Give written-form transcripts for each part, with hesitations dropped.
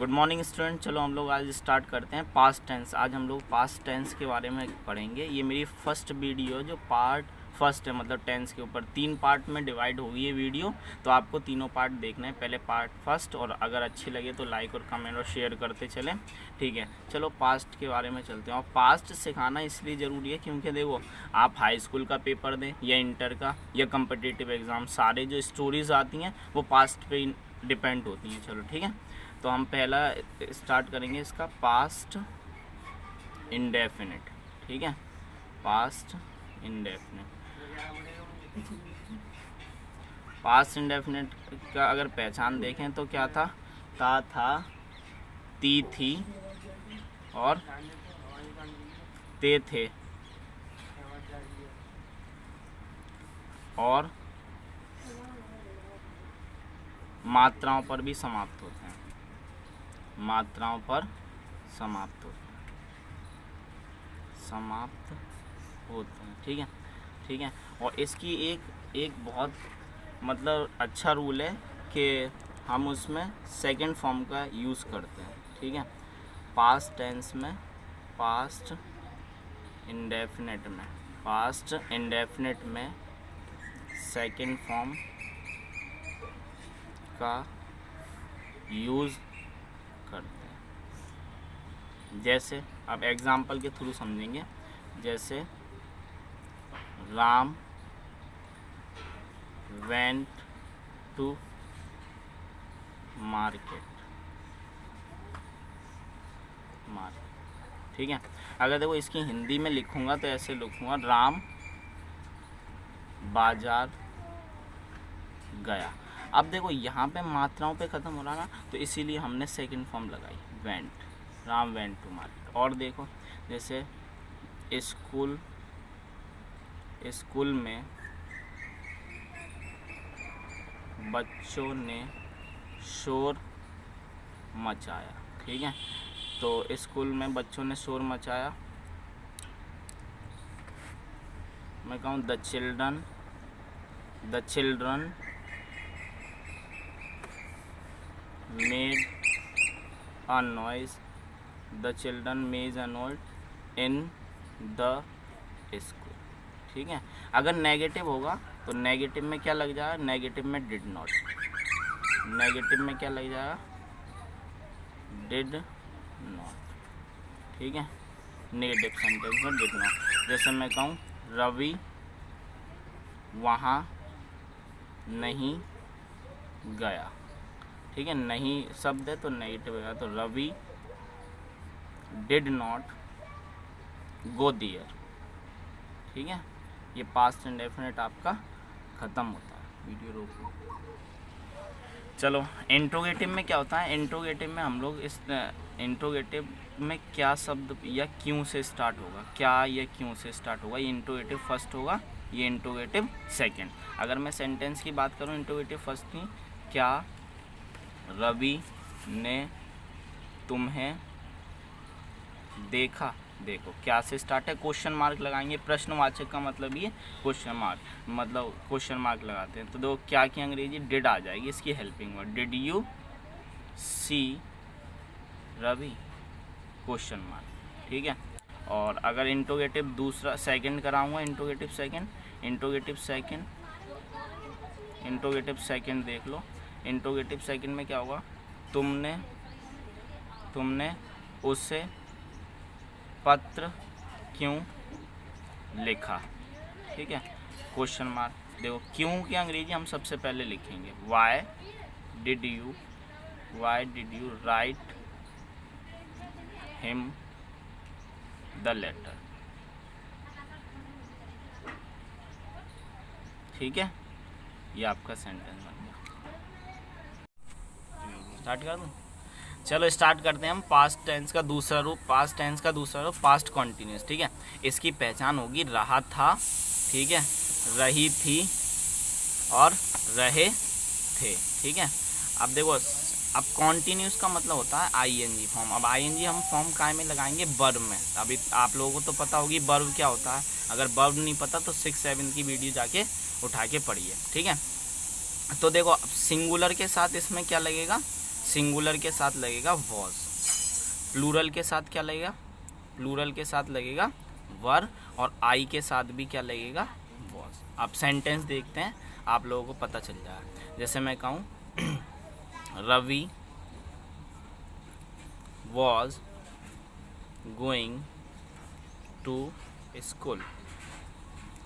Good morning student. चलो हम लोग आज स्टार्ट करते हैं पास्ट टेंस। आज हम लोग पास्ट टेंस के बारे में पढ़ेंगे। ये मेरी फर्स्ट वीडियो जो पार्ट फर्स्ट है, मतलब टेंस के ऊपर 3 पार्ट में डिवाइड होगी ये वीडियो, तो आपको तीनों पार्ट देखना है। पहले पार्ट फर्स्ट, और अगर अच्छी लगे तो लाइक और कमेंट और शेयर करते चलें, ठीक है। चलो पास्ट के बारे में चलते हैं। और पास्ट सिखाना इसलिए ज़रूरी है क्योंकि देखो, आप हाई स्कूल का पेपर दें या इंटर का या कम्पिटिटिव एग्ज़ाम, सारे जो स्टोरीज़ आती हैं वो पास्ट पे डिपेंड होती हैं। चलो ठीक है, तो हम पहला स्टार्ट करेंगे इसका पास्ट इंडेफिनिट, ठीक है। पास्ट इंडेफिनिट, पास्ट इंडेफिनिट का अगर पहचान देखें तो क्या था, था, ती थी और ते थे, और मात्राओं पर भी समाप्त होते हैं, मात्राओं पर समाप्त होते हैं, ठीक है, ठीक है। और इसकी एक बहुत मतलब अच्छा रूल है कि हम उसमें सेकंड फॉर्म का यूज़ करते हैं, ठीक है। पास्ट टेंस में, पास्ट इंडेफिनिट में सेकंड फॉर्म का यूज़ करते हैं। जैसे अब एग्जाम्पल के थ्रू समझेंगे। जैसे राम वेंट टू मार्केट, ठीक है। अगर देखो इसकी हिंदी में लिखूंगा तो ऐसे लिखूंगा, राम बाजार गया। अब देखो यहाँ पे मात्राओं पे ख़त्म हो रहा ना, तो इसीलिए हमने सेकंड फॉर्म लगाई, went, Ram went to market. और देखो जैसे स्कूल में बच्चों ने शोर मचाया, ठीक है। तो स्कूल में बच्चों ने शोर मचाया, मैं कहूँ the children made a noise, the children made a noise in the school, ठीक है। अगर नेगेटिव होगा तो नेगेटिव में क्या लग जाएगा, नेगेटिव में डिड नॉट, नेगेटिव में क्या लग जाएगा, डिड नॉट, ठीक है। नेगेटिव सेंटेंस में डिड नॉट। जैसे मैं कहूँ रवि वहाँ नहीं गया, ठीक है। नहीं शब्द है तो नेगेटिव है, तो Ravi did not go there, ठीक है। ये पास्ट इंडेफिनिट आपका ख़त्म होता है। वीडियो रोको। चलो इंट्रोगेटिव में क्या होता है, इंट्रोगेटिव में हम लोग इस इंट्रोगेटिव में क्या शब्द या क्यों से स्टार्ट होगा, क्या या क्यों से स्टार्ट होगा, ये इंट्रोगेटिव फर्स्ट होगा, ये इंट्रोगेटिव सेकंड। अगर मैं सेंटेंस की बात करूँ, इंट्रोगेटिव फर्स्ट थी, क्या रवि ने तुम्हें देखा। देखो क्या से स्टार्ट है, क्वेश्चन मार्क लगाएंगे, प्रश्नवाचक का मतलब ये क्वेश्चन मार्क, मतलब क्वेश्चन मार्क लगाते हैं। तो देखो क्या की अंग्रेजी डिड आ जाएगी, इसकी helping word, did you see Ravi, question mark, ठीक है। और अगर इंट्रोगेटिव दूसरा सेकंड कराऊंगा, इंट्रोगेटिव सेकंड देख लो। इंट्रोगेटिव सेकंड में क्या होगा, तुमने उसे पत्र क्यों लिखा, ठीक है, क्वेश्चन मार्क। देखो क्यों की अंग्रेजी हम सबसे पहले लिखेंगे, why did you write him the letter, ठीक है। ये आपका सेंटेंस बन गया। स्टार्ट कर दूँ, चलो स्टार्ट करते हैं हम। पास्ट टेंस का दूसरा रूप, पास्ट कॉन्टिन्यूस, ठीक है। इसकी पहचान होगी रहा था, ठीक है, रही थी और रहे थे, ठीक है। अब देखो, अब कॉन्टिन्यूस का मतलब होता है आईएनजी फॉर्म। अब आईएनजी हम फॉर्म काय में लगाएंगे, वर्ब में। अभी आप लोगों को तो पता होगी वर्ब क्या होता है, अगर वर्ब नहीं पता तो 6-7 की वीडियो जाके उठा के पढ़िए, ठीक है। तो देखो सिंगुलर के साथ इसमें क्या लगेगा, सिंगुलर के साथ लगेगा वॉज, प्लूरल के साथ क्या लगेगा, प्लूरल के साथ लगेगा वर, और आई के साथ भी क्या लगेगा, वॉज। अब सेंटेंस देखते हैं, आप लोगों को पता चल जाएगा। जैसे मैं कहूँ Ravi was going to school,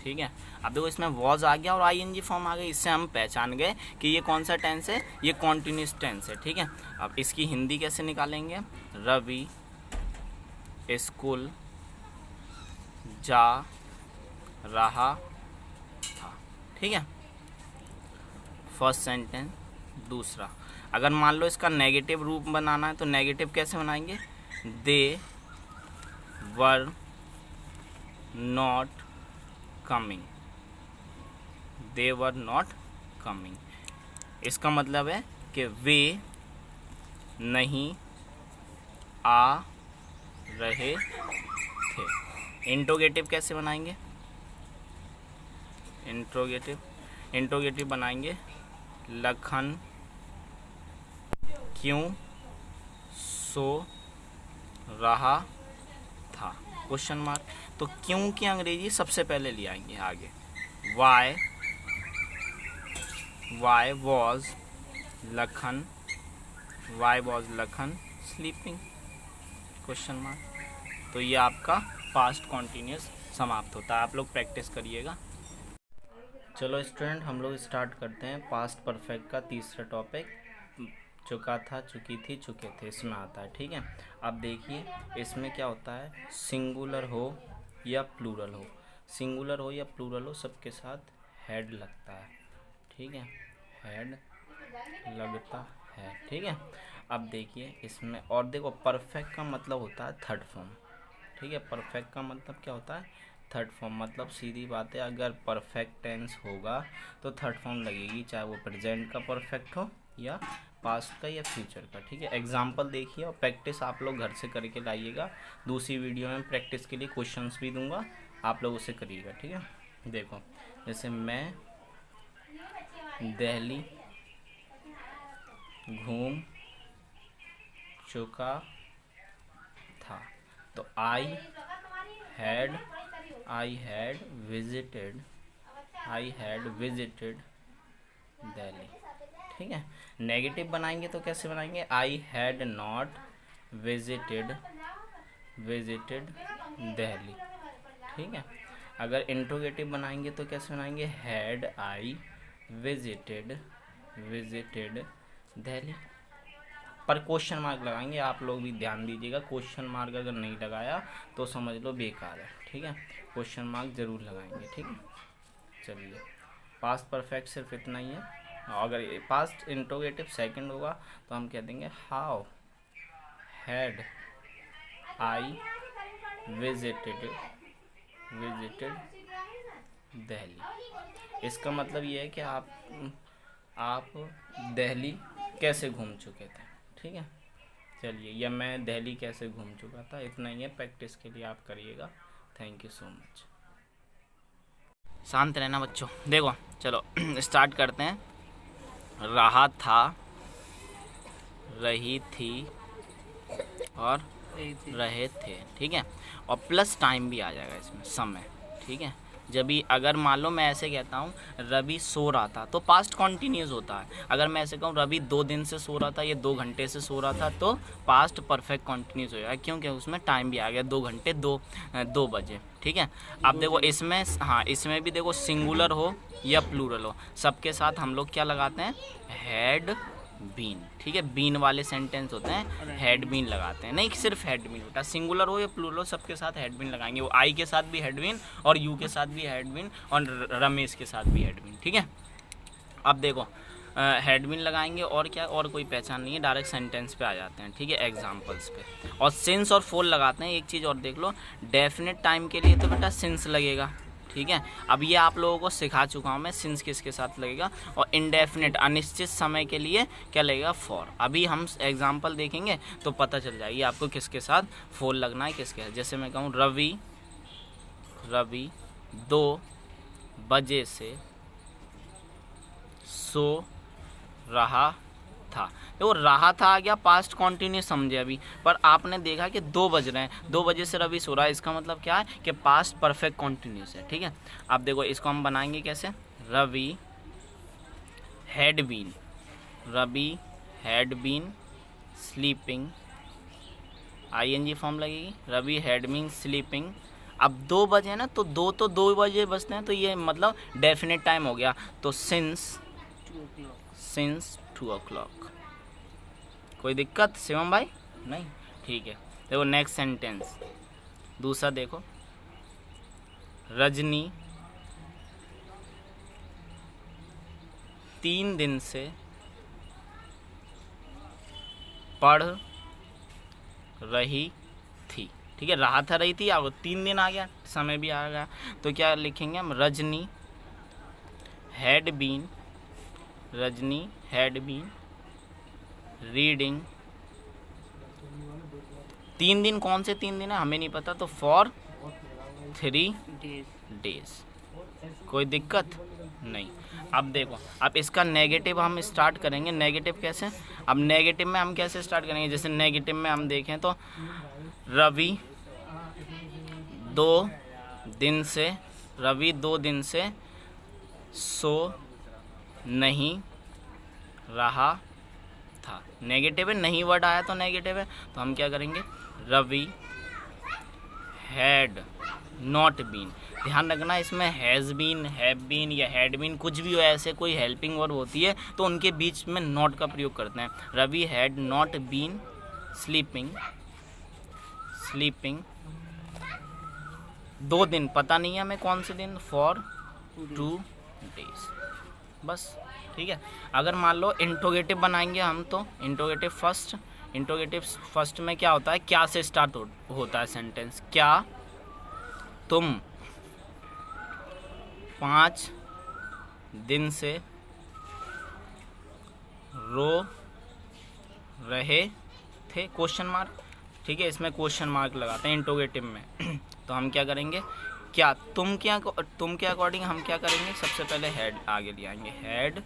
ठीक है। अब देखो इसमें वॉज आ गया और आईएनजी फॉर्म आ गई, इससे हम पहचान गए कि ये कौन सा टेंस है, ये कॉन्टिन्यूस टेंस है, ठीक है। अब इसकी हिंदी कैसे निकालेंगे, रवि स्कूल जा रहा था, ठीक है, फर्स्ट सेंटेंस। दूसरा, अगर मान लो इसका नेगेटिव रूप बनाना है तो नेगेटिव कैसे बनाएंगे, they were not coming, they were not coming. इसका मतलब है कि वे नहीं आ रहे थे। इंट्रोगेटिव कैसे बनाएंगे, इंट्रोगेटिव बनाएंगे, लखन क्यों सो रहा था, क्वेश्चन मार्क। तो क्यों की अंग्रेजी सबसे पहले ले आएंगे आगे, why was Lakhan sleeping, question mark. तो ये आपका पास्ट कॉन्टिन्यूस समाप्त होता है। आप लोग प्रैक्टिस करिएगा। चलो स्टूडेंट, हम लोग स्टार्ट करते हैं पास्ट परफेक्ट का तीसरा टॉपिक, चुका था, चुकी थी, चुके थे, इसमें आता है, ठीक है। अब देखिए इसमें क्या होता है, सिंगुलर हो या प्लूरल हो, सिंगुलर हो या प्लूरल हो, सबके साथ हेड लगता है, ठीक है, हेड लगता है, ठीक है। अब देखिए इसमें, और देखो परफेक्ट का मतलब होता है थर्ड फॉर्म, ठीक है, परफेक्ट का मतलब क्या होता है, थर्ड फॉर्म। मतलब सीधी बात है, अगर परफेक्ट टेंस होगा तो थर्ड फॉर्म लगेगी, चाहे वो प्रेजेंट का परफेक्ट हो या पास्ट का या फ्यूचर का, ठीक है। एग्जाम्पल देखिए और प्रैक्टिस आप लोग घर से करके लाइएगा। दूसरी वीडियो में प्रैक्टिस के लिए क्वेश्चंस भी दूंगा, आप लोग उसे करिएगा, ठीक है। देखो जैसे मैं दिल्ली घूम चुका था, तो आई हैड विजिटेड दिल्ली, ठीक है। नेगेटिव बनाएंगे तो कैसे बनाएंगे, I had not visited Delhi, ठीक है। अगर इंट्रोगेटिव बनाएंगे तो कैसे बनाएंगे, हैड आई विजिटेड दिल्ली, पर क्वेश्चन मार्क लगाएंगे। आप लोग भी ध्यान दीजिएगा, क्वेश्चन मार्क अगर नहीं लगाया तो समझ लो बेकार है, ठीक है, क्वेश्चन मार्क जरूर लगाएंगे, ठीक है। चलिए, पास्ट परफेक्ट सिर्फ इतना ही है। अगर पास्ट इंट्रोगेटिव सेकंड होगा तो हम कह देंगे how had I visited Delhi. इसका मतलब ये है कि आप दिल्ली कैसे घूम चुके थे, ठीक है। चलिए, या मैं दिल्ली कैसे घूम चुका था, इतना ही है, प्रैक्टिस के लिए आप करिएगा। Thank you so much. शांत रहना बच्चों। देखो चलो स्टार्ट करते हैं। रहा था, रही थी और रहे थे, ठीक है। और प्लस टाइम भी आ जाएगा इसमें, समय, ठीक है। जब भी अगर मान लो मैं ऐसे कहता हूँ रवि सो रहा था, तो पास्ट कॉन्टिन्यूस होता है। अगर मैं ऐसे कहूँ रवि 2 दिन से सो रहा था, ये 2 घंटे से सो रहा था, तो पास्ट परफेक्ट कॉन्टिन्यूस हो जाएगा, क्योंकि उसमें टाइम भी आ गया, 2 घंटे 2 बजे, ठीक है। अब देखो इसमें, हाँ इसमें भी देखो सिंगुलर हो या प्लूरल हो, सबके साथ हम लोग क्या लगाते हैं, हैड बीन, ठीक है। बीन वाले सेंटेंस होते हैं हैड बीन लगाते हैं, नहीं सिर्फ हैड बीन होता है, सिंगुलर हो या प्लूरल हो सबके साथ हैड बीन लगाएंगे। वो आई के साथ भी हैड बीन, और यू के साथ भी हैड बीन, और रमेश के साथ भी हैड बीन, ठीक है। अब देखो हैड बीन लगाएंगे और क्या, और कोई पहचान नहीं है, डायरेक्ट सेंटेंस पे आ जाते हैं, ठीक है, एग्जाम्पल्स पे। और सिंस और फोर लगाते हैं। एक चीज़ और देख लो, डेफिनेट टाइम के लिए तो बेटा सिंस लगेगा, ठीक है। अब ये आप लोगों को सिखा चुका हूँ मैं, सिंस किसके साथ लगेगा, और इनडेफिनेट अनिश्चित समय के लिए क्या लगेगा, फॉर। अभी हम एग्जाम्पल देखेंगे तो पता चल जाएगी आपको किसके साथ फॉर लगना है, किसके साथ। जैसे मैं कहूँ रवि 2 बजे से सो रहा था। देखो रहा था आ गया, पास्ट कॉन्टिन्यूस समझे अभी, पर आपने देखा कि 2 बज रहे हैं, 2 बजे से रवि सो रहा है, इसका मतलब क्या है कि पास्ट परफेक्ट कॉन्टिन्यूस है। ठीक है, अब देखो इसको हम बनाएंगे कैसे, Ravi had been, Ravi had been sleeping, ING form लगेगी, रवि हैड बीन स्लीपिंग। अब 2 बजे ना, तो 2 बजे बजते हैं, तो ये मतलब डेफिनेट टाइम हो गया, तो सिंस 2 o'clock। कोई दिक्कत शिवम भाई? नहीं, ठीक है। देखो नेक्स्ट सेंटेंस दूसरा देखो, रजनी 3 दिन से पढ़ रही थी। ठीक है, रहा था रही थी, अब 3 दिन आ गया, समय भी आ गया, तो क्या लिखेंगे हम, रजनी हैड बीन रीडिंग। 3 दिन कौन से 3 दिन है हमें नहीं पता, तो फॉर 3 डेज। कोई दिक्कत नहीं। अब देखो, अब इसका नेगेटिव हम स्टार्ट करेंगे। नेगेटिव कैसे, अब नेगेटिव में हम कैसे स्टार्ट करेंगे, जैसे नेगेटिव में हम देखें तो रवि 2 दिन से सो नहीं रहा था। नेगेटिव है, नहीं वर्ड आया तो नेगेटिव है, तो हम क्या करेंगे, रवि हैड नॉट बीन। ध्यान रखना इसमें हैज़ बीन, हैव बीन या हैड बीन कुछ भी हो, ऐसे कोई हेल्पिंग वर्ब होती है तो उनके बीच में नॉट का प्रयोग करते हैं। Ravi had not been sleeping 2 दिन, पता नहीं है हमें कौन से दिन, फॉर 2 डेज, बस। ठीक है, अगर मान लो इंट्रोगेटिव बनाएंगे हम, तो इंट्रोगेटिव फर्स्ट में क्या होता है, क्या से स्टार्ट होता है सेंटेंस, क्या तुम 5 दिन से रो रहे थे, क्वेश्चन मार्क। ठीक है, इसमें क्वेश्चन मार्क लगाते हैं इंट्रोगेटिव में। तो हम क्या करेंगे, क्या तुम के अकॉर्डिंग हम क्या करेंगे, सबसे पहले हैड आगे ले आएंगे, हैड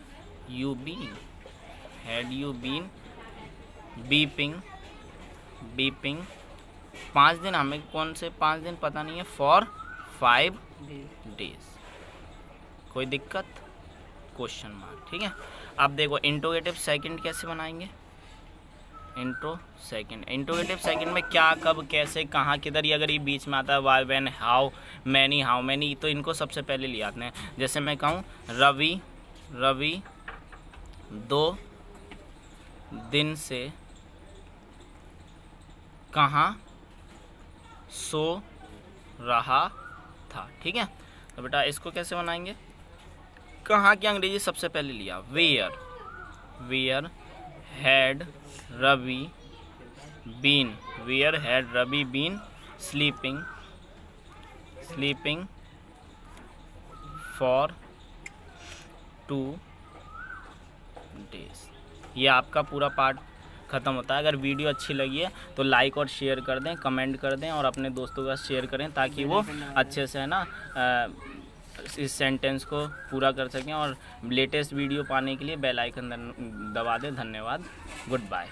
यू बीन बीपिंग 5 दिन, हमें कौन से 5 दिन पता नहीं है, फॉर 5 डेज। कोई दिक्कत, क्वेश्चन मार्क। ठीक है, अब देखो इंट्रोगेटिव सेकंड कैसे बनाएंगे, इंट्रोगेटिव सेकंड में क्या, कब, कैसे, कहाँ, किधर, ये अगर ये बीच में आता है, वाई, व्हेन, हाउ मैनी, तो इनको सबसे पहले ले आते हैं। जैसे मैं कहूँ रवि 2 दिन से कहाँ सो रहा था। ठीक है, तो बेटा इसको कैसे बनाएंगे, कहाँ की अंग्रेजी सबसे पहले लिया, where had Ravi been sleeping for 2 days. ये आपका पूरा पार्ट ख़त्म होता है। अगर वीडियो अच्छी लगी है तो लाइक और शेयर कर दें, कमेंट कर दें और अपने दोस्तों का शेयर करें, ताकि वो अच्छे से है ना इस सेंटेंस को पूरा कर सकें। और लेटेस्ट वीडियो पाने के लिए बेल आइकन दबा दें। धन्यवाद, गुड बाय।